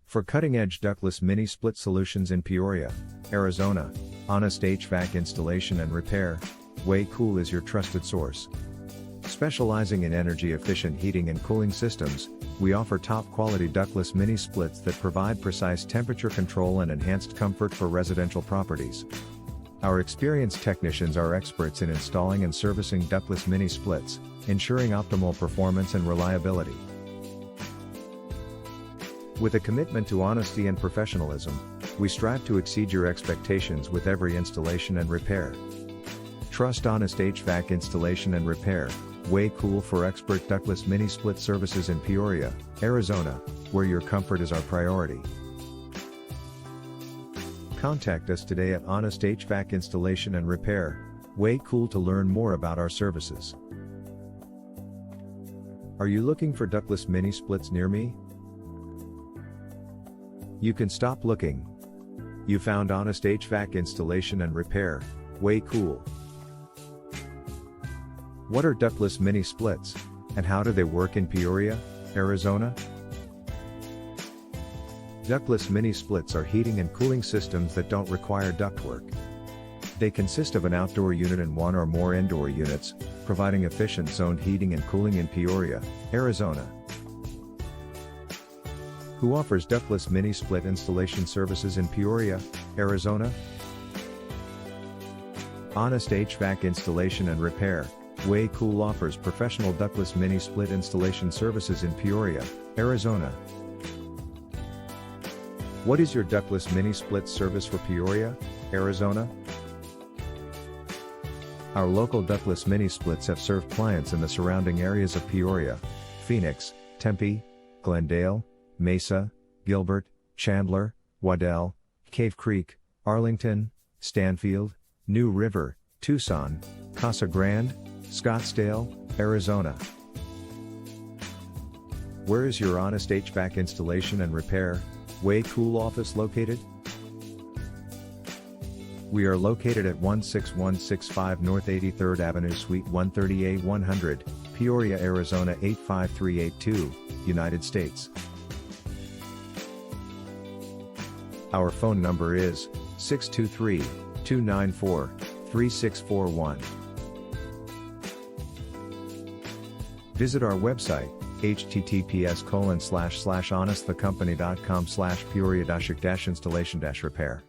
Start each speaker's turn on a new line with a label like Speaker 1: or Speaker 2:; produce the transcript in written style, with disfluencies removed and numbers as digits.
Speaker 1: For cutting-edge ductless mini-split solutions in Peoria, Arizona, Honest HVAC Installation and Repair, Way Cool is your trusted source. Specializing in energy-efficient heating and cooling systems, we offer top-quality ductless mini-splits that provide precise temperature control and enhanced comfort for residential properties. Our experienced technicians are experts in installing and servicing ductless mini-splits, ensuring optimal performance and reliability. With a commitment to honesty and professionalism, we strive to exceed your expectations with every installation and repair. Trust Honest HVAC Installation and Repair, Way Cool for expert ductless mini-split services in Peoria, Arizona, where your comfort is our priority. Contact us today at Honest HVAC Installation and Repair, Way Cool to learn more about our services. Are you looking for ductless mini-splits near me? You can stop looking. You found Honest HVAC Installation and Repair, Way Cool. What are ductless mini-splits, and how do they work in Peoria, Arizona? Ductless mini-splits are heating and cooling systems that don't require ductwork. They consist of an outdoor unit and one or more indoor units, providing efficient zoned heating and cooling in Peoria, Arizona. Who offers ductless mini-split installation services in Peoria, Arizona? Honest HVAC Installation and Repair, Way Cool offers professional ductless mini-split installation services in Peoria, Arizona. What is your ductless mini-split service for Peoria, Arizona? Our local ductless mini-splits have served clients in the surrounding areas of Peoria, Phoenix, Tempe, Glendale, Mesa, Gilbert, Chandler, Waddell, Cave Creek, Arlington, Stanfield, New River, Tucson, Casa Grande, Scottsdale, Arizona. Where is your Honest HVAC Installation and Repair, Way Cool office located? We are located at 16165 North 83rd Avenue Suite 130A 100, Peoria, Arizona 85382, United States. Our phone number is 623-294-3641. Visit our website, https://honestthecompany.com/peoria-installation-repair.